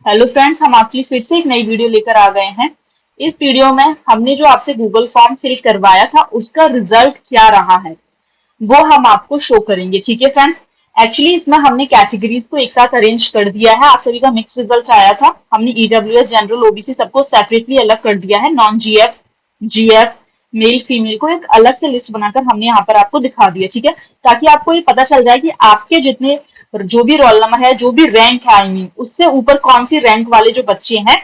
Hello friends, हम आपके लिए फिर से एक नई वीडियो लेकर आ गए हैं। इस वीडियो में हमने जो आपसे गूगल फॉर्म फिल करवाया था उसका रिजल्ट क्या रहा है वो हम आपको शो करेंगे। ठीक है फ्रेंड्स, एक्चुअली इसमें हमने कैटेगरीज को एक साथ अरेंज कर दिया है। आप सभी का मिक्स रिजल्ट आया था। हमने ईडब्ल्यूएस, जनरल, ओबीसी सबको सेपरेटली अलग कर दिया है। Non GF, GF, male female को एक अलग से लिस्ट बनाकर हमने यहाँ पर आपको दिखा दिया। ठीक है, ताकि आपको ये पता चल जाए कि आपके जितने जो भी रोल नंबर है, जो भी रैंक है, आई मीन उससे ऊपर कौन सी रैंक वाले जो बच्चे हैं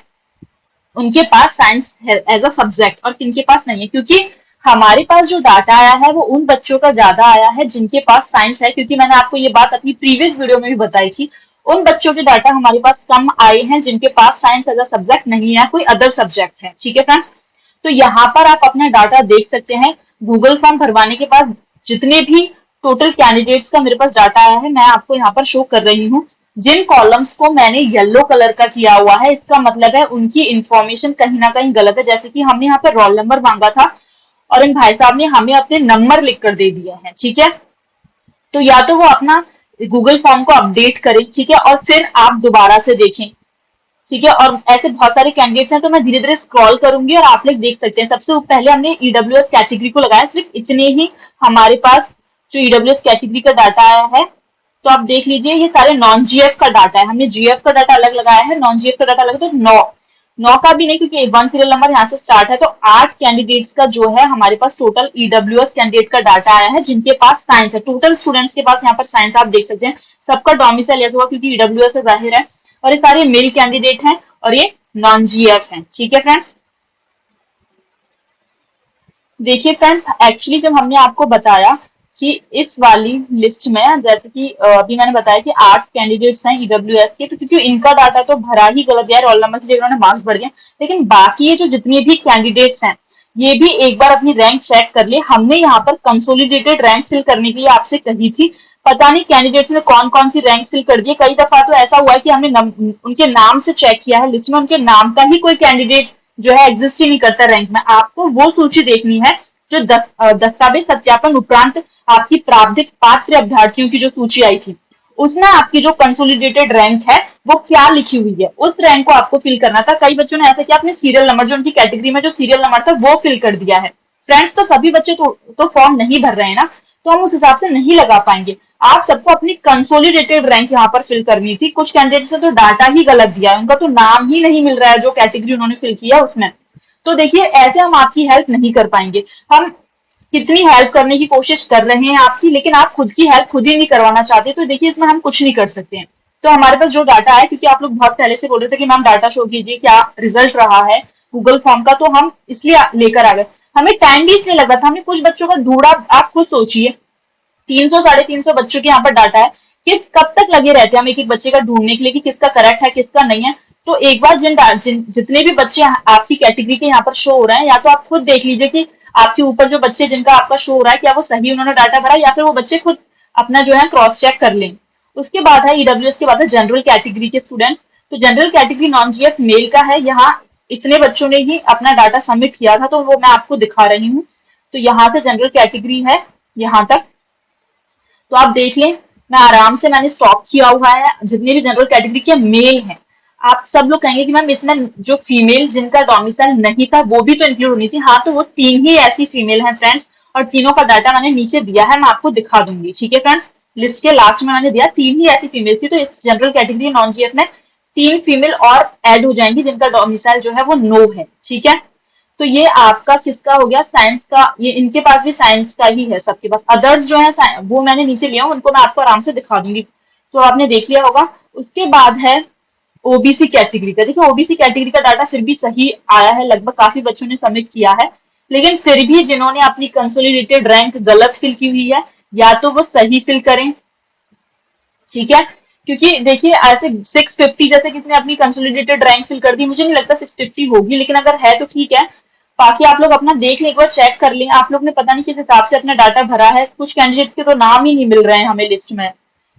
उनके पास साइंस है एज अ सब्जेक्ट और किनके पास नहीं है। क्योंकि हमारे पास जो डाटा आया है वो उन बच्चों का ज्यादा आया है जिनके पास साइंस है, क्योंकि मैंने आपको ये बात अपनी प्रीवियस वीडियो में भी बताई थी। उन बच्चों के डाटा हमारे पास कम आए हैं जिनके पास साइंस एज अ सब्जेक्ट नहीं है, कोई अदर सब्जेक्ट है। ठीक है फ्रेंड्स, तो यहाँ पर आप अपना डाटा देख सकते हैं। गूगल फॉर्म भरवाने के बाद जितने भी टोटल कैंडिडेट्स का मेरे पास डाटा आया है मैं आपको यहाँ पर शो कर रही हूँ। जिन कॉलम्स को मैंने येलो कलर का किया हुआ है इसका मतलब है उनकी इंफॉर्मेशन कहीं ना कहीं गलत है। जैसे कि हमने यहाँ पे रोल नंबर मांगा था और इन भाई साहब ने हमें अपने नंबर लिख कर दे दिया है। ठीक है, तो या तो वो अपना गूगल फॉर्म को अपडेट करें, ठीक है, और फिर आप दोबारा से देखें। ठीक है, और ऐसे बहुत सारे कैंडिडेट्स हैं तो मैं धीरे धीरे स्क्रॉल करूंगी और आप लोग देख सकते हैं। सबसे पहले हमने ईडब्ल्यूएस कैटेगरी को लगाया, सिर्फ इतने ही हमारे पास जो ईडब्ल्यूएस कैटेगरी का डाटा आया है। तो आप देख लीजिए ये सारे नॉन जीएफ का डाटा है। हमने जीएफ का डाटा अलग लगाया है, नॉन जीएफ का डाटा अलग। तो नौ नौ का भी नहीं, क्योंकि वन सीरियल नंबर यहाँ से स्टार्ट है। तो 8 कैंडिडेट्स का जो है हमारे पास टोटल ईडब्ल्यूएस कैंडिडेट का डाटा आया है जिनके पास साइंस है। टोटल स्टूडेंट्स के पास यहाँ पर साइंस आप देख सकते हैं। सबका डोमिसाइल यस होगा क्योंकि ईडब्ल्यूएस से जाहिर है। और ये सारे मेल कैंडिडेट हैं और ये नॉन जीएफ हैं। ठीक है फ्रेंड्स, देखिए फ्रेंड्स, एक्चुअली जब हमने आपको बताया कि इस वाली लिस्ट में जैसे कि अभी मैंने बताया कि 8 कैंडिडेट्स हैं ईडब्ल्यूएस के, तो क्योंकि इनका डाटा तो भरा ही गलत दिया है, रोल नंबर की जगह उन्होंने मार्क्स भर दिए। लेकिन बाकी ये जो जितने भी कैंडिडेट्स हैं ये भी एक बार अपनी रैंक चेक कर ले। हमने यहाँ पर कंसोलिडेटेड रैंक फिल करने के लिए आपसे कही थी। पता नहीं कैंडिडेट्स ने कौन कौन सी रैंक फिल कर दी। कई दफा तो ऐसा हुआ है कि हमने उनके नाम से चेक किया है, लिस्ट में उनके नाम का ही कोई कैंडिडेट जो है एग्जिस्ट ही नहीं करता रैंक में। आपको वो सूची देखनी है जो दस्तावेज सत्यापन उपरांत आपकी प्रावधिक पात्र अभ्यर्थियों की जो सूची आई थी उसमें आपकी जो कंसोलिडेटेड रैंक है वो क्या लिखी हुई है उस रैंक को आपको फिल करना था। कई बच्चों ने ऐसा किया, अपने सीरियल नंबर जो उनकी कैटेगरी में जो सीरियल नंबर था वो फिल कर दिया है। फ्रेंड्स, तो सभी बच्चे तो फॉर्म नहीं भर रहे हैं ना, तो हम उस हिसाब से नहीं लगा पाएंगे। आप सबको अपनी कंसोलिडेटेड रैंक यहाँ पर फिल करनी थी। कुछ कैंडिडेट्स ने तो डाटा ही गलत दिया है, उनका तो नाम ही नहीं मिल रहा है जो कैटेगरी उन्होंने फिल किया उसमें। तो देखिए ऐसे हम आपकी हेल्प नहीं कर पाएंगे। हम कितनी हेल्प करने की कोशिश कर रहे हैं आपकी, लेकिन आप खुद की हेल्प खुद ही नहीं करवाना चाहते, तो देखिए इसमें हम कुछ नहीं कर सकते हैं। तो हमारे पास जो डाटा है, क्योंकि आप लोग बहुत पहले से बोल रहे थे कि मैम डाटा शो कीजिए क्या रिजल्ट रहा है गूगल फॉर्म का, तो हम इसलिए लेकर आ गए। हमें टाइम भी इसलिए लगा था, हमने कुछ बच्चों का ढूंढा। आप खुद सोचिए 300 साढ़े 300 बच्चों के यहाँ पर डाटा है। किस कब तक लगे रहते हैं हम एक एक बच्चे का ढूंढने के लिए कि किसका करेक्ट है किसका नहीं है। तो एक बार जितने भी बच्चे आपकी कैटेगरी के यहाँ पर शो हो रहे हैं, या तो आप खुद देख लीजिए कि आपके ऊपर जो बच्चे जिनका आपका शो हो रहा है क्या वो सही उन्होंने डाटा भरा, या फिर वो बच्चे खुद अपना जो है क्रॉस चेक कर लें। उसके बाद है ईडब्ल्यूएस के बाद है जनरल कैटेगरी के स्टूडेंट्स। तो general category non GF male का है। यहाँ इतने बच्चों ने ही अपना डाटा सबमिट किया था तो वो मैं आपको दिखा रही हूँ। तो यहाँ से जनरल कैटेगरी है यहाँ तक, तो आप देख लें। मैं आराम से मैंने स्टॉप किया हुआ है जितने भी जनरल कैटेगरी के मेल हैं। आप सब लोग कहेंगे कि मैम इसमें जो फीमेल जिनका डोमिसाइल नहीं था वो भी तो इंक्लूड होनी थी। हाँ, तो वो 3 ही ऐसी फीमेल हैं फ्रेंड्स, और तीनों का डाटा मैंने नीचे दिया है, मैं आपको दिखा दूंगी। ठीक है फ्रेंड्स, लिस्ट के लास्ट में मैंने दिया 3 ही ऐसी फीमेल थी। तो इस जनरल कैटेगरी नॉन जीएफ में 3 फीमेल और ऐड हो जाएंगी जिनका डोमिसाइल जो है वो नो है। ठीक है, तो ये आपका किसका हो गया, साइंस का। ये इनके पास भी साइंस का ही है सबके पास। अदर्स जो है वो मैंने नीचे लिया हूं, उनको मैं आपको आराम से दिखा दूंगी, तो आपने देख लिया होगा। उसके बाद है ओबीसी कैटेगरी का। देखिए ओबीसी कैटेगरी का डाटा फिर भी सही आया है, लगभग काफी बच्चों ने सबमिट किया है। लेकिन फिर भी जिन्होंने अपनी कंसोलिडेटेड रैंक गलत फिल की हुई है या तो वो सही फिल करें। ठीक है, क्योंकि देखिए ऐसे 650 जैसे किसी ने अपनी कंसोलिडेटेड रैंक फिल कर दी, मुझे नहीं लगता 650 होगी, लेकिन अगर है तो ठीक है। बाकी आप लोग अपना देख लें, एक बार चेक कर लें। आप लोग ने पता नहीं किस हिसाब से अपना डाटा भरा है, कुछ कैंडिडेट के तो नाम ही नहीं मिल रहे हैं हमें लिस्ट में।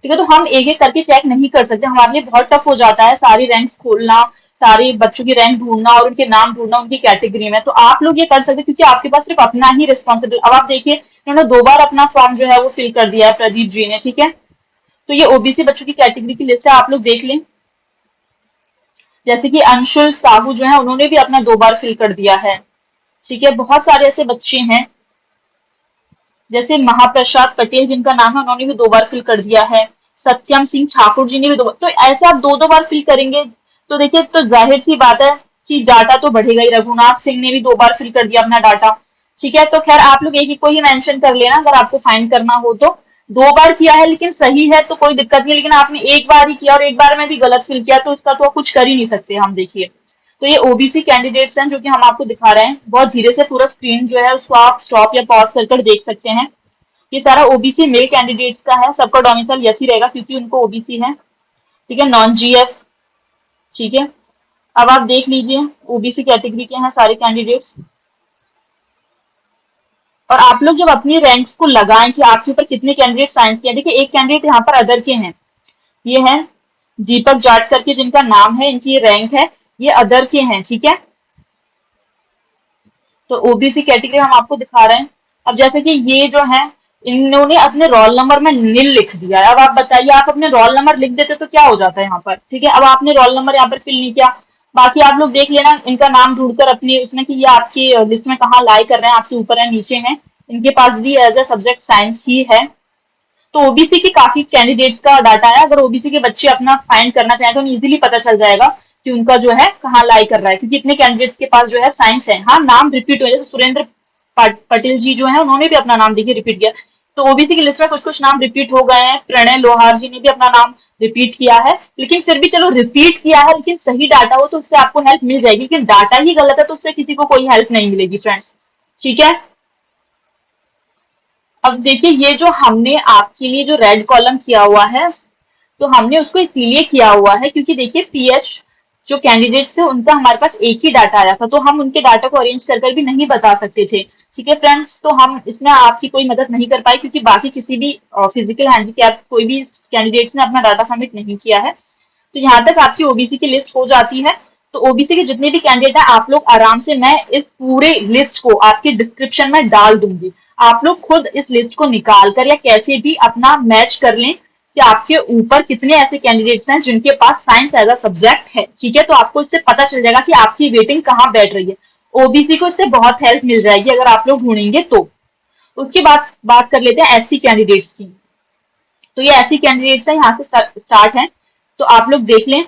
ठीक है, तो हम एक एक करके चेक नहीं कर सकते, हमारे लिए बहुत टफ हो जाता है सारी रैंक्स खोलना, सारे बच्चों की रैंक ढूंढना और उनके नाम ढूंढना उनकी कैटेगरी में। तो आप लोग ये कर सकते क्योंकि आपके पास सिर्फ अपना ही रिस्पॉन्सिबल। अब आप देखिए इन्होंने 2 बार अपना फॉर्म जो है वो फिल कर दिया है प्रदीप जी ने। ठीक है, तो ये ओबीसी बच्चों की कैटेगरी की लिस्ट है, आप लोग देख लें। जैसे कि अंशुल साहू जो है उन्होंने भी अपना 2 बार फिल कर दिया है। ठीक है, बहुत सारे ऐसे बच्चे हैं, जैसे महाप्रसाद पटेल जिनका नाम है उन्होंने भी 2 बार फिल कर दिया है। सत्यम सिंह ठाकुर जी ने भी 2 बार, तो ऐसे आप 2-2 बार फिल करेंगे तो देखिए, तो जाहिर सी बात है कि डाटा तो बढ़ेगा ही। रघुनाथ सिंह ने भी 2 बार फिल कर दिया अपना डाटा। ठीक है, तो खैर आप लोग एक एक को ही मेंशन कर लेना अगर आपको फाइंड करना हो तो। 2 बार किया है लेकिन सही है तो कोई दिक्कत नहीं, लेकिन आपने एक बार ही किया और एक बार में भी गलत फिल किया तो उसका तो कुछ कर ही नहीं सकते हम। देखिए, तो ये ओबीसी कैंडिडेट्स हैं जो कि हम आपको दिखा रहे हैं। बहुत धीरे से पूरा स्क्रीन जो है उसको आप स्टॉप या पॉज कर कर देख सकते हैं। ये सारा ओबीसी मेल कैंडिडेट्स का है, सबका डोमिसाइल यस ही रहेगा क्योंकि उनको ओबीसी है। ठीक है, नॉन जीएफ। ठीक है, अब आप देख लीजिए ओबीसी कैटेगरी के हैं सारे कैंडिडेट्स। और आप लोग जब अपनी रैंक्स को लगाएं कि आपके ऊपर कितने कैंडिडेट साइंस के हैं, देखिए एक कैंडिडेट यहाँ पर अदर के हैं, ये है दीपक जाट करके जिनका नाम है, इनकी ये रैंक है, ये अदर के हैं। ठीक है, तो ओबीसी कैटेगरी हम आपको दिखा रहे हैं। अब जैसे कि ये जो है इन्होंने अपने रोल नंबर में नील लिख दिया है। अब आप बताइए, आप अपने रोल नंबर लिख देते तो क्या हो जाता है यहाँ पर। ठीक है, अब आपने रोल नंबर यहाँ पर फिल नहीं किया, बाकी आप लोग देख लेना इनका नाम ढूंढकर अपनी इसमें कि ये आपकी लिस्ट में कहाँ लाई कर रहे हैं, आपसे ऊपर है नीचे है। इनके पास भी एज ए सब्जेक्ट साइंस ही है। तो ओबीसी के काफी कैंडिडेट्स का डाटा है। अगर ओबीसी के बच्चे अपना फाइंड करना चाहें तो उन्हें इजीली पता चल जाएगा कि उनका जो है कहाँ लाई कर रहा है, क्योंकि इतने कैंडिडेट्स के पास जो है साइंस है। हाँ, नाम रिपीट हो, जैसे सुरेंद्र पटेल जी जो है उन्होंने भी अपना नाम देखिए रिपीट किया। तो ओबीसी की लिस्ट में कुछ कुछ नाम रिपीट हो गए हैं। प्रणय लोहार जी ने भी अपना नाम रिपीट किया है, लेकिन फिर भी चलो रिपीट किया है, लेकिन सही डाटा हो तो उससे आपको हेल्प मिल जाएगी। लेकिन डाटा ही गलत है तो उससे किसी को कोई हेल्प नहीं मिलेगी फ्रेंड्स। ठीक है, अब देखिए ये जो हमने आपके लिए जो रेड कॉलम किया हुआ है, तो हमने उसको इसलिए किया हुआ है क्योंकि देखिए पीएच जो कैंडिडेट्स थे उनका हमारे पास एक ही डाटा आया था, तो हम उनके डाटा को अरेंज कर कर भी नहीं बता सकते थे। ठीक है फ्रेंड्स, तो हम इसमें आपकी कोई मदद नहीं कर पाए क्योंकि बाकी किसी भी फिजिकल हैंडीकैप कोई भी कैंडिडेट्स ने अपना डाटा सबमिट नहीं किया है। तो यहाँ तक आपकी ओबीसी की लिस्ट हो जाती है। तो ओबीसी के जितने भी कैंडिडेट हैं आप लोग आराम से, मैं इस पूरे लिस्ट को आपके डिस्क्रिप्शन में डाल दूंगी, आप लोग खुद इस लिस्ट को निकाल कर या कैसे भी अपना मैच कर लें कि आपके ऊपर कितने ऐसे कैंडिडेट्स हैं जिनके पास साइंस एज अ सब्जेक्ट है। ठीक है, तो आपको इससे पता चल जाएगा कि आपकी वेटिंग कहाँ बैठ रही है। ओबीसी को इससे बहुत हेल्प मिल जाएगी अगर आप लोग ढूंढेंगे तो। उसके बाद बात कर लेते हैं एससी कैंडिडेट्स की। तो ये एससी कैंडिडेट्स है, यहाँ से स्टार्ट है, तो आप लोग देख लें।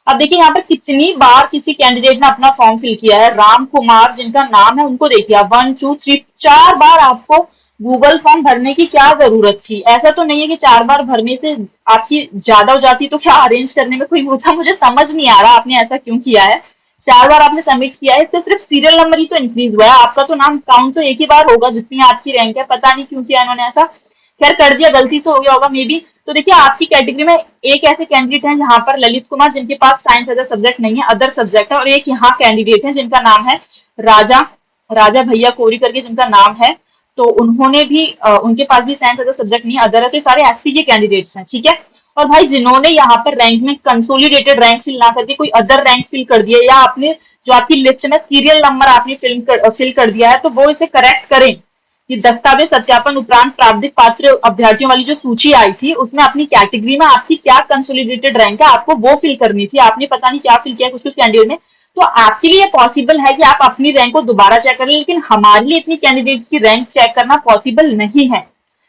अब देखिए यहाँ पर कितनी बार किसी कैंडिडेट ने अपना फॉर्म फिल किया है। राम कुमार जिनका नाम है उनको देखिए, 1 2 3 4 बार आपको गूगल फॉर्म भरने की क्या जरूरत थी। ऐसा तो नहीं है कि 4 बार भरने से आपकी ज्यादा हो जाती तो क्या अरेंज करने में कोई वो था, मुझे समझ नहीं आ रहा आपने ऐसा क्यों किया है। 4 बार आपने सबमिट किया है, इससे सिर्फ सीरियल नंबर ही तो इंक्रीज हुआ है, आपका तो नाम काउंट तो एक ही बार होगा जितनी आपकी रैंक है। पता नहीं क्यों किया इन्होंने ऐसा, खैर कर दिया, गलती से हो गया होगा मे बी। तो देखिए आपकी कैटेगरी में एक ऐसे कैंडिडेट हैं यहाँ पर ललित कुमार जिनके पास साइंस एज अ सब्जेक्ट नहीं है, अदर सब्जेक्ट है। और एक यहाँ कैंडिडेट है जिनका नाम है राजा राजा भैया कोरी करके जिनका नाम है, तो उन्होंने भी उनके पास भी साइंस एज अ सब्जेक्ट नहीं है, अदर है। तो सारे एससी के कैंडिडेट्स हैं। ठीक है, और भाई जिन्होंने यहाँ पर रैंक में कंसोलिडेटेड रैंक फिल ना करके कोई अदर रैंक फिल कर दिया, या आपने जो आपकी लिस्ट में सीरियल नंबर आपने फिल कर दिया है, तो वो इसे करेक्ट करें। कि दस्तावेज सत्यापन उपरांत प्रावधिक पात्र अभ्यर्थियों वाली जो सूची आई थी उसमें अपनी कैटेगरी में आपकी क्या कंसोलिडेटेड रैंक है आपको वो फिल करनी थी। आपने पता नहीं क्या फिल किया कुछ कुछ कैंडिडेट ने। तो आपके लिए पॉसिबल है कि आप अपनी रैंक को दोबारा चेक करें, लेकिन हमारे लिए इतनी कैंडिडेट्स की रैंक चेक करना पॉसिबल नहीं है।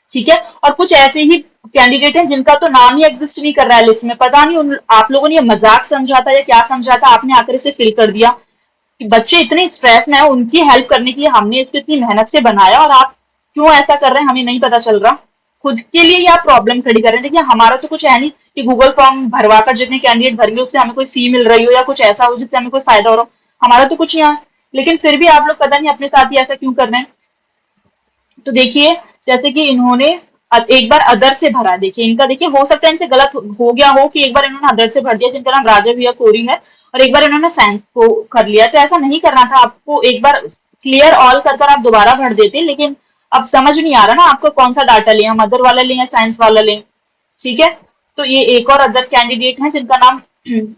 ठीक है, और कुछ ऐसे ही कैंडिडेट हैं जिनका तो नाम ही एग्जिस्ट नहीं कर रहा है लिस्ट में। पता नहीं आप लोगों ने ये मजाक समझा था या क्या समझा था, आपने आकर इसे फिल कर दिया। कि बच्चे इतने स्ट्रेस में है, उनकी हेल्प करने के लिए हमने इसको इतनी मेहनत से बनाया और आप क्यों ऐसा कर रहे हैं हमें नहीं पता चल रहा। खुद के लिए आप प्रॉब्लम खड़ी कर रहे हैं। देखिए हमारा तो कुछ है नहीं कि गूगल फॉर्म भरवाकर जितने कैंडिडेट भरेंगे उससे हमें कोई फी मिल रही हो या कुछ ऐसा हो जिससे हमें कोई फायदा हो रहा हो, हमारा तो कुछ नहीं है। लेकिन फिर भी आप लोग पता नहीं अपने साथ ही ऐसा क्यों कर रहे हैं। तो देखिए जैसे कि इन्होंने एक बार अदर से भरा, देखिए इनका देखिए हो सकता है इनसे गलत हो गया हो कि एक बार इन्होंने अदर से भर दिया जिनका नाम राजा भैया कोरी है, और एक बार इन्होंने साइंस को कर लिया। तो ऐसा नहीं करना था, आपको एक बार क्लियर ऑल कर कर आप दोबारा भर देते। लेकिन अब समझ नहीं आ रहा ना आपको कौन सा डाटा लें, हम अदर वाला लें या साइंस वाला लें। ठीक है, तो ये एक और अदर कैंडिडेट है जिनका नाम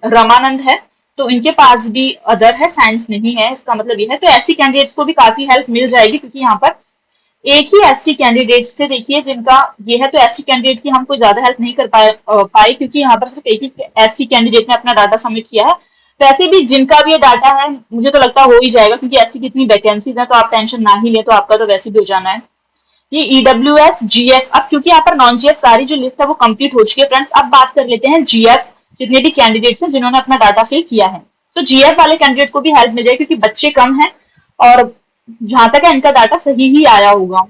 रमानंद है, तो इनके पास भी अदर है, साइंस नहीं है। इसका मतलब ये है, तो ऐसी कैंडिडेट्स को भी काफी हेल्प मिल जाएगी क्योंकि यहाँ पर एक ही एसटी कैंडिडेट्स थे देखिए जिनका ये है। तो एसटी कैंडिडेट की हम कोई ज्यादा हेल्प नहीं कर पाए क्योंकि यहाँ पर सिर्फ एक ही एसटी कैंडिडेट ने अपना डाटा सबमिट किया है। वैसे भी जिनका भी ये डाटा है मुझे तो लगता हो ही जाएगा, क्योंकि ऐसी कितनी वैकेंसीज है, तो आप टेंशन ना ही ले, तो आपका तो वैसे भी हो जाना है। ये ईडब्ल्यूएस जीएफ, अब क्योंकि यहाँ पर नॉन जीएफ सारी जो लिस्ट है वो कंप्लीट हो चुकी है फ्रेंड्स, अब बात कर लेते हैं जीएफ जितने भी कैंडिडेट्स हैं जिन्होंने अपना डाटा फिल किया है। तो जीएफ वाले कैंडिडेट को भी हेल्प मिल जाएगी, क्योंकि बच्चे कम हैं और जहां तक है इनका डाटा सही ही आया होगा।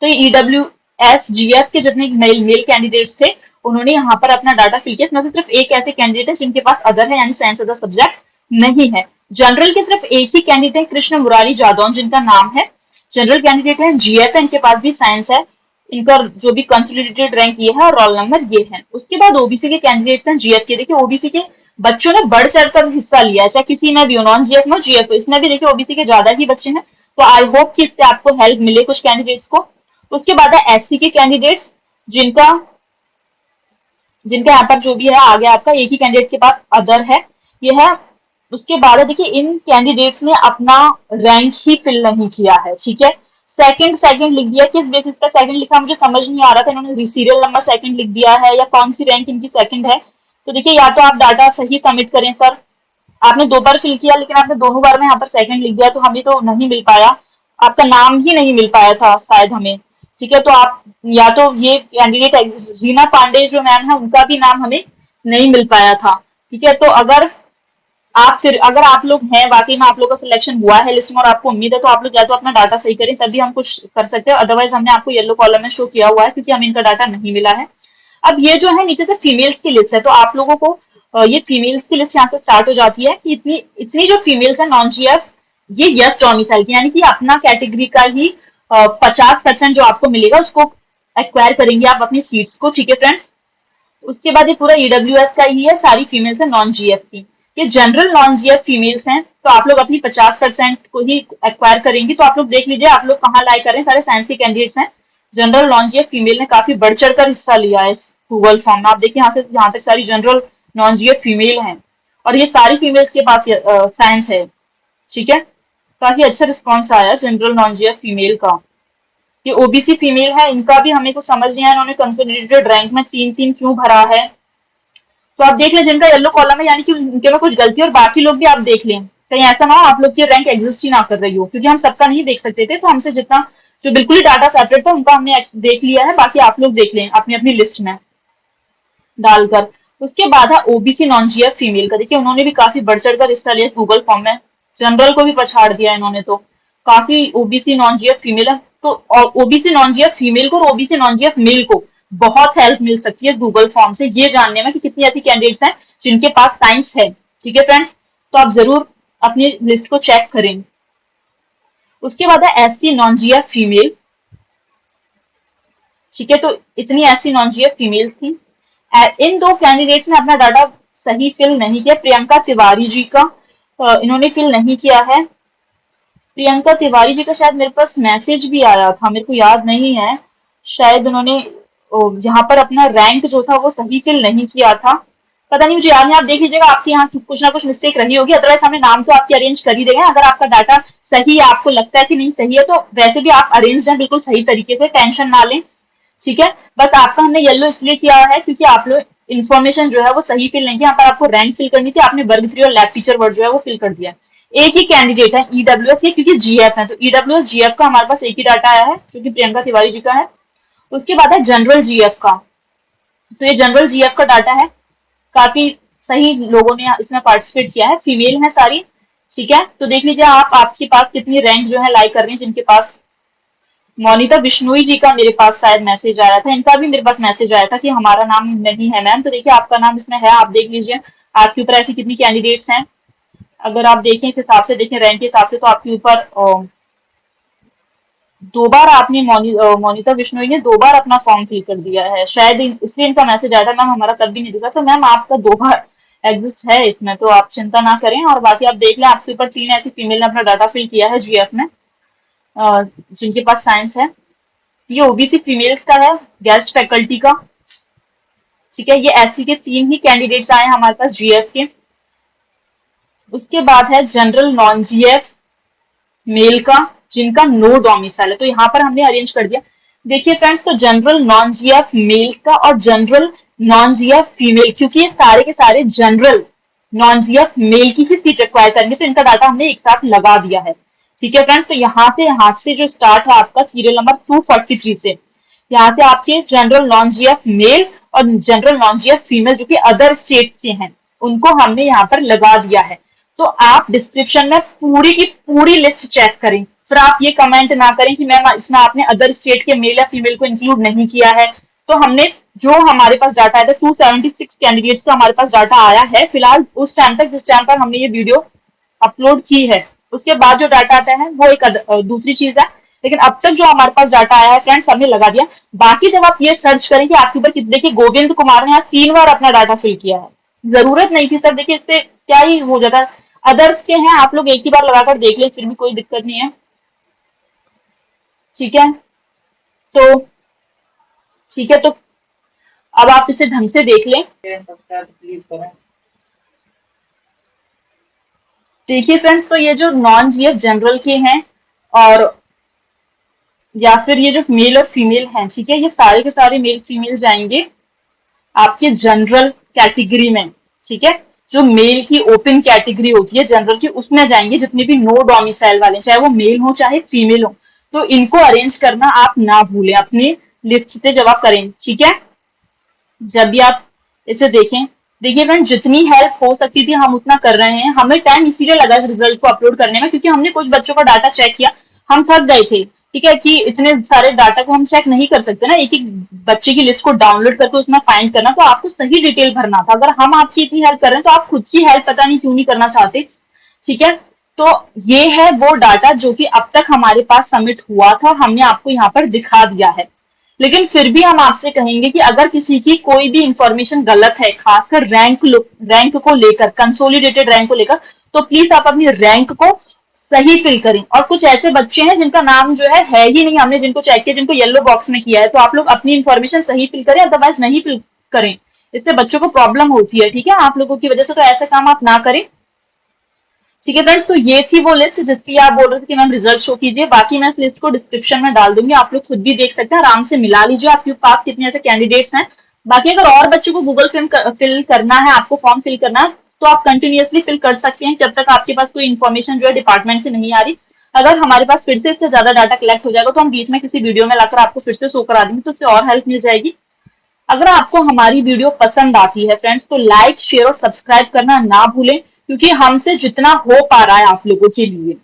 तो ये ईडब्ल्यूएस जीएफ के जितने मेल कैंडिडेट्स थे उन्होंने यहाँ पर अपना डाटा फिल किया। इसमें से सिर्फ एक ऐसे कैंडिडेट है जिनके पास अदर है, यानी साइंस अदर सब्जेक्ट नहीं है। जनरल के सिर्फ एक ही कैंडिडेट है, कृष्ण मुरारी जादौन जिनका नाम है, जनरल कैंडिडेट है, जीएफ है, इनके पास भी साइंस है, इनका जो भी कंसोलिडेटेड रैंक ये है और रोल नंबर ये है। उसके बाद ओबीसी के कैंडिडेट्स हैं जीएफ के। देखिए ओबीसी के बच्चों ने बढ़ चढ़कर हिस्सा लिया है, चाहे किसी में भी हो, नॉन जीएफ में जीएफ, इसमें भी देखिए ओबीसी के ज्यादा ही बच्चे हैं। तो आई होप कि इससे आपको हेल्प मिले कुछ कैंडिडेट्स को। उसके बाद है एससी के कैंडिडेट्स, जिनका जिनका यहाँ पर जो भी है आगे आपका एक ही कैंडिडेट के पास अदर है, ये है। उसके बाद देखिए इन कैंडिडेट्स ने अपना रैंक ही फिल नहीं किया है, ठीक है। सेकंड लिख दिया, किस बेसिस पर सेकंड लिखा मुझे समझ नहीं आ रहा था, इन्होंने सीरियल नंबर सेकंड लिख दिया है या कौन सी रैंक इनकी सेकंड है। तो देखिए या तो आप डाटा सही सबमिट करें सर, आपने 2 बार फिल किया लेकिन आपने दोनों बार में यहाँ पर सेकंड लिख दिया, तो हमें तो नहीं मिल पाया, आपका नाम ही नहीं मिल पाया था शायद हमें, ठीक है। तो आप या तो ये कैंडिडेट रीना पांडे जो मैम है उनका भी नाम हमें नहीं मिल पाया था, ठीक है। तो अगर आप लोग हैं वाकई में आप लोग का सिलेक्शन हुआ है लिस्ट में और आपको उम्मीद है, तो आप लोग या तो अपना डाटा सही करें तभी हम कुछ कर सकते हैं, अदरवाइज हमने आपको येलो कॉलम में शो किया हुआ है क्योंकि हमें इनका डाटा नहीं मिला है। अब ये जो है नीचे से फीमेल्स की लिस्ट है, तो आप लोगों को ये फीमेल्स की लिस्ट यहाँ से स्टार्ट हो जाती है कि इतनी इतनी जो फीमेल्स है नॉन जीएफ, ये यस डोमिसाइल की, यानी कि अपना कैटेगरी का ही 50% जो आपको मिलेगा उसको एक्वायर करेंगे आप अपनी सीट्स को, ठीक है फ्रेंड्स। उसके बाद ये पूरा ईडब्ल्यूएस का ही है, सारी फीमेल्स है नॉन जीएफ की। ये जनरल नॉन जीएफ फीमेल्स हैं, तो आप लोग अपनी 50% को ही एक्वायर करेंगी। तो आप लोग देख लीजिए आप लोग कहाँ लाइक कर रहे हैं, सारे साइंस के कैंडिडेट्स हैं। जनरल नॉन जीएफ फीमेल ने काफी बढ़ चढ़कर हिस्सा लिया है इस गूगल फॉर्म में। आप देखिए यहाँ से यहाँ तक सारी जनरल नॉन जीएफ फीमेल हैं और ये सारी फीमेल्स के पास साइंस है, ठीक है। काफी अच्छा रिस्पॉन्स आया जनरल नॉन जीएफ फीमेल का। ये ओबीसी फीमेल है, इनका भी हमें कुछ समझ नहीं आया, इन्होंने कंसोलिडेटेड रैंक में 3-3 क्यों भरा है। तो आप देख लें जिनका येलो कॉलम है, यानी कि उनके में कुछ गलती, और बाकी लोग भी आप देख लें, कहीं ऐसा ना हो आप लोग की रैंक एग्जिस्ट ही ना कर रही हो, क्योंकि हम सबका नहीं देख सकते थे। तो हमसे जितना जो बिल्कुल ही डाटा सेपरेट था उनका हमने देख लिया है, बाकी आप लोग देख लें अपनी अपनी लिस्ट में डालकर। उसके बाद है ओबीसी नॉन जीएफ फीमेल का। देखिए उन्होंने भी काफी बढ़ चढ़कर हिस्सा लिया गूगल फॉर्म में, जनरल को भी पछाड़ दिया इन्होंने। तो काफी ओबीसी नॉन जीएफ फीमेल है, तो ओबीसी नॉन जीएफ फीमेल को और ओबीसी नॉन जीएफ मेल को बहुत हेल्प मिल सकती है गूगल फॉर्म से, ये जानने में कि कितनी ऐसी कैंडिडेट्स हैं जिनके पास साइंस है, ठीक है फ्रेंड्स। तो आप जरूर अपनी लिस्ट को चेक करें। उसके बाद है एससी नॉन जीएफ फीमेल, ठीक है। तो इतनी ऐसी नॉन जीएफ फीमेल्स थी। इन 2 कैंडिडेट्स ने अपना डाटा सही फिल नहीं किया। प्रियंका तिवारी जी का इन्होंने फिल नहीं किया है। प्रियंका तिवारी जी का शायद मेरे पास मैसेज भी आया था, मेरे को याद नहीं है, शायद उन्होंने यहाँ पर अपना रैंक जो था वो सही फिल नहीं किया था, पता नहीं मुझे याद नहीं। आप देख लीजिएगा आपके यहाँ कुछ ना कुछ मिस्टेक रही होगी, अदरवाइज हमने नाम तो आपके अरेंज कर ही देंगे। अगर आपका डाटा सही है, आपको लगता है कि नहीं सही है, तो वैसे भी आप अरेंज हैं बिल्कुल सही तरीके से, टेंशन ना लें, ठीक है। बस आपका हमने येलो इसलिए किया है क्योंकि आप लोग इन्फॉर्मेशन जो है वो सही फिल नहीं किया। यहाँ पर आपको रैंक फिल करनी थी, आपने वर्ग 3 और लैब टीचर वर्ड जो है वो फिल कर दिया। एक ही कैंडिडेट है ईडब्ल्यूएस, ये क्योंकि जीएफ है, तो ईडब्ल्यूएस जीएफ का हमारे पास एक ही डाटा आया है जो कि प्रियंका तिवारी जी का है। उसके बाद है जनरल जीएफ का, तो ये जनरल जीएफ का डाटा है, काफी सही लोगों ने इसमें पार्टिसिपेट किया है, फीमेल है सारी, ठीक है। तो देख लीजिए आप आपके पास कितनी रैंक जो है लाइक कर रही है जिनके पास। मोनिता बिश्नोई जी का मेरे पास शायद मैसेज आया था, इनका भी मेरे पास मैसेज आया था कि हमारा नाम नहीं है मैम। तो देखिए आपका नाम इसमें है, आप देख लीजिए आपके ऊपर ऐसी कितनी कैंडिडेट्स हैं। अगर आप देखें इस हिसाब से, देखें रैंक के हिसाब से, तो आपके ऊपर 2 बार आपने मोनिता बिश्नोई ने 2 बार अपना फॉर्म फिल कर दिया है, शायद इसलिए इनका मैसेज आया था। मैम हमारा तब भी नहीं दिखा, तो मैम आपका 2 बार एग्जिस्ट है इसमें, तो आप चिंता ना करें। और बाकी आप देख लें आपके ऊपर 3 ऐसी फीमेल ने अपना डाटा फिल किया है जीएफ में जिनके पास साइंस है। ये ओबीसी फीमेल्स का है, गेस्ट फैकल्टी का, ठीक है। ये एससी के 3 ही कैंडिडेट्स आए हमारे पास जीएफ के। उसके बाद है जनरल नॉन जीएफ मेल का, जिनका नो डोमिसाइल है, तो यहाँ पर हमने अरेंज कर दिया। देखिए फ्रेंड्स, तो जनरल नॉन जीएफ मेल्स का और जनरल नॉन जीएफ फीमेल, क्योंकि ये सारे के सारे जनरल नॉन जीएफ मेल की ही सीट रिक्वायर करेंगे, तो इनका डाटा हमने एक साथ लगा दिया है। ठीक है फ्रेंड्स, तो यहाँ से जो स्टार्ट है आपका सीरियल नंबर 243 से, यहाँ से आपके जनरल नॉन जीएफ मेल और जनरल नॉन जीएफ फीमेल जो कि अदर स्टेट के हैं, उनको हमने यहाँ पर लगा दिया है। तो आप डिस्क्रिप्शन में पूरी की पूरी लिस्ट चेक करें, फिर आप ये कमेंट ना करें कि मैम इसमें आपने अदर स्टेट के मेल या फीमेल को इंक्लूड नहीं किया है। तो हमने जो हमारे पास डाटा आया था 276 कैंडिडेट्स का हमारे पास डाटा आया है फिलहाल उस टाइम तक जिस टाइम पर हमने ये वीडियो अपलोड की है। उसके बाद जो डाटा आता है वो एक दूसरी चीज है, लेकिन अब तक जो हमारे पास डाटा आया है फ्रेंड्स हमने लगा दिया। बाकी जब आप ये सर्च करें कि आपके ऊपर देखिए गोविंद कुमार ने यहाँ 3 बार अपना डाटा फिल किया है, जरूरत नहीं थी सर, देखिए इससे क्या ही हो जाता है। अदर्स के हैं, आप लोग एक ही बार लगाकर देख लें, फिर भी कोई दिक्कत नहीं है। ठीक है, तो ठीक है, तो अब आप इसे ढंग से देख लें। देखिए फ्रेंड्स, तो ये जो नॉन जीएफ जनरल के हैं और या फिर ये जो मेल और फीमेल हैं, ठीक है, ये सारे के सारे मेल फीमेल जाएंगे आपके जनरल कैटेगरी में। ठीक है, जो मेल की ओपन कैटेगरी होती है जनरल की, उसमें जाएंगे जितने भी नो डोमिसाइल वाले, चाहे वो मेल हो चाहे फीमेल हो। तो इनको अरेंज करना आप ना भूलें अपनी लिस्ट से जब आप करें। ठीक है, जब भी आप इसे देखें, देखिए फ्रेंड जितनी हेल्प हो सकती थी हम उतना कर रहे हैं। हमें टाइम इसीलिए लगा रिजल्ट को अपलोड करने में, क्योंकि हमने कुछ बच्चों का डाटा चेक किया, हम थक गए थे। ठीक है, कि इतने सारे डाटा को हम चेक नहीं कर सकते ना, एक एक बच्चे की लिस्ट को डाउनलोड करके उसमें फाइंड करना, तो आपको सही डिटेल भरना था। अगर हम आपकी इतनी हेल्प कर रहे हैं तो आप खुद की हेल्प पता नहीं क्यों नहीं करना चाहते। ठीक है, तो ये है वो डाटा जो कि अब तक हमारे पास सबमिट हुआ था, हमने आपको यहाँ पर दिखा दिया है। लेकिन फिर भी हम आपसे कहेंगे कि अगर किसी की कोई भी इंफॉर्मेशन गलत है, खासकर रैंक को लेकर, कंसोलिडेटेड रैंक को लेकर, तो प्लीज आप अपनी रैंक को सही फिल करें। और कुछ ऐसे बच्चे हैं जिनका नाम जो है ही नहीं, हमने जिनको चेक किया, जिनको येलो बॉक्स में किया है, तो आप लोग अपनी इंफॉर्मेशन सही फिल करें, अदरवाइज नहीं फिल करें, इससे बच्चों को प्रॉब्लम होती है। ठीक है, आप लोगों की वजह से, तो ऐसा काम आप ना करें। ठीक है फ्रेंड्स, तो ये थी वो लिस्ट जिसकी आप बोल रहे थे कि मैम रिजल्ट शो कीजिए। बाकी मैं इस लिस्ट को डिस्क्रिप्शन में डाल दूंगी, आप लोग खुद भी देख सकते हैं, आराम से मिला लीजिए आपके पास कितने ऐसे कैंडिडेट्स हैं। बाकी अगर और बच्चों को गूगल फिल करना है, आपको फॉर्म फिल करना है, तो आप कंटिन्यूअसली फिल कर सकते हैं जब तक आपके पास कोई इन्फॉर्मेशन जो है डिपार्टमेंट से नहीं आ रही। अगर हमारे पास फिर से इससे ज्यादा डाटा कलेक्ट हो जाएगा तो हम बीच में किसी वीडियो में लाकर आपको फिर से शो करा देंगे, तो उससे और हेल्प मिल जाएगी। अगर आपको हमारी वीडियो पसंद आती है फ्रेंड्स, तो लाइक शेयर और सब्सक्राइब करना ना भूलें, क्योंकि हमसे जितना हो पा रहा है आप लोगों के लिए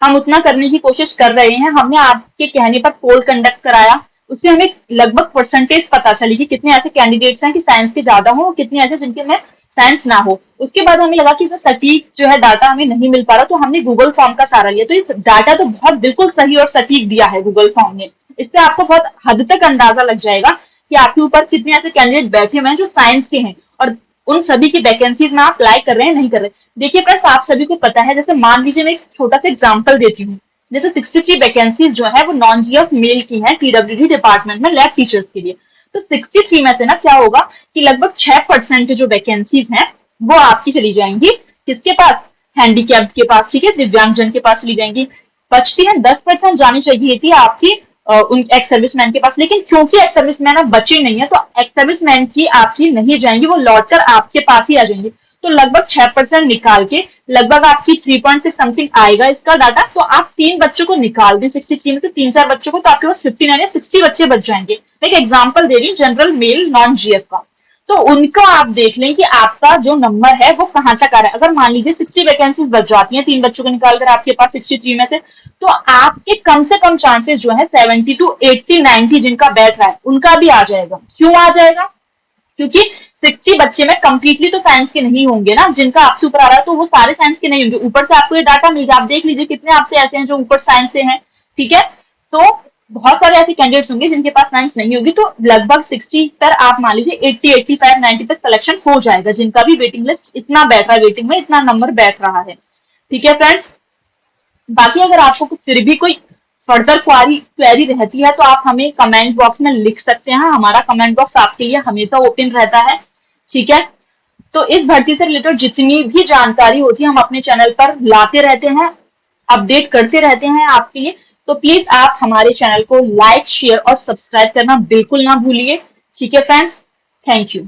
हम उतना करने की कोशिश कर रहे हैं। हमने आपके कहने पर पोल कंडक्ट कराया, उससे हमें लगभग परसेंटेज पता चली कि कितने ऐसे कैंडिडेट्स हैं कि साइंस के ज्यादा हो, कितने ऐसे जिनके में साइंस ना हो। उसके बाद हमें लगा कि इससे सटीक जो है डाटा हमें नहीं मिल पा रहा, तो हमने गूगल फॉर्म का सहारा लिया। तो इस डाटा तो बहुत बिल्कुल सही और सटीक दिया है गूगल फॉर्म ने, इससे आपको बहुत हद तक अंदाजा लग जाएगा कि आपके ऊपर कितने ऐसे कैंडिडेट बैठे हुए हैं जो साइंस के हैं, और उन सभी की वैकेंसीज में आप अप्लाई कर रहे हैं नहीं कर रहे। देखिए फ्रेंड्स, आप सभी को पता है, जैसे मान लीजिए मैं एक छोटा सा एग्जांपल देती हूँ, जैसे 63 वैकेंसीज जो है वो नॉन जीएफ मेल की हैं पीडब्ल्यूडी डिपार्टमेंट में लैब टीचर्स के लिए। तो 63 में से ना क्या होगा कि लगभग 6% जो वैकेंसीज हैं वो आपकी चली जाएंगी किसके पास, हैंडीकैप्ड के पास, ठीक है, दिव्यांगजन के पास चली जाएंगी। बचती है 10% जानी चाहिए थी आपकी उन एक्स सर्विसमैन के पास, लेकिन क्योंकि एक्स सर्विसमैन अब बचे नहीं है, तो एक्स सर्विसमैन की आपकी नहीं जाएंगी, वो लौटकर आपके पास ही आ जाएंगे। तो लगभग 6% निकाल के लगभग आपकी 3.6 समथिंग आएगा इसका डाटा। तो आप 3 बच्चों को निकाल दें 63 में से, 3-4 बच्चों को, तो आपके पास 59 या 60 बच्चे बच जाएंगे। एक एग्जाम्पल दे रही हूँ जनरल मेल नॉन जीएफ का, तो उनको आप देख लें कि आपका जो नंबर है वो कहां तक आ रहा है। अगर मान लीजिए 60 वैकेंसीज बच जाती हैं 3 बच्चों को निकालकर आपके पास 63 में से, तो आपके कम से कम चांसेस जो है 70 to 80, 90 जिनका बैठ रहा है उनका भी आ जाएगा। क्यों आ जाएगा? क्योंकि 60 बच्चे में कंप्लीटली तो साइंस के नहीं होंगे ना, जिनका आपसे ऊपर आ रहा है तो वो सारे साइंस के नहीं होंगे, ऊपर से आपको ये डाटा मिल जाए। आप देख लीजिए कितने आपसे ऐसे हैं जो ऊपर साइंस से हैं, ठीक है, तो बहुत सारे ऐसे कैंडिडेट्स होंगे जिनके पास साइंस नहीं होगी। तो लगभग 60 पर आप मान लीजिए 80, 85, 90 तक सिलेक्शन हो जाएगा, जिनका भी वेटिंग लिस्ट इतना बैठ रहा है, वेटिंग में इतना नंबर बैठ रहा है। ठीक है फ्रेंड्स, बाकी अगर आपको फिर भी कोई फर्दर क्वेरी रहती है तो आप हमें कमेंट बॉक्स में लिख सकते हैं, हमारा कमेंट बॉक्स आपके लिए हमेशा ओपन रहता है। ठीक है, तो इस भर्ती से रिलेटेड जितनी भी जानकारी होती है हम अपने चैनल पर लाते रहते हैं, अपडेट करते रहते हैं आपके लिए। तो प्लीज आप हमारे चैनल को लाइक शेयर और सब्सक्राइब करना बिल्कुल ना भूलिए। ठीक है फ्रेंड्स, थैंक यू।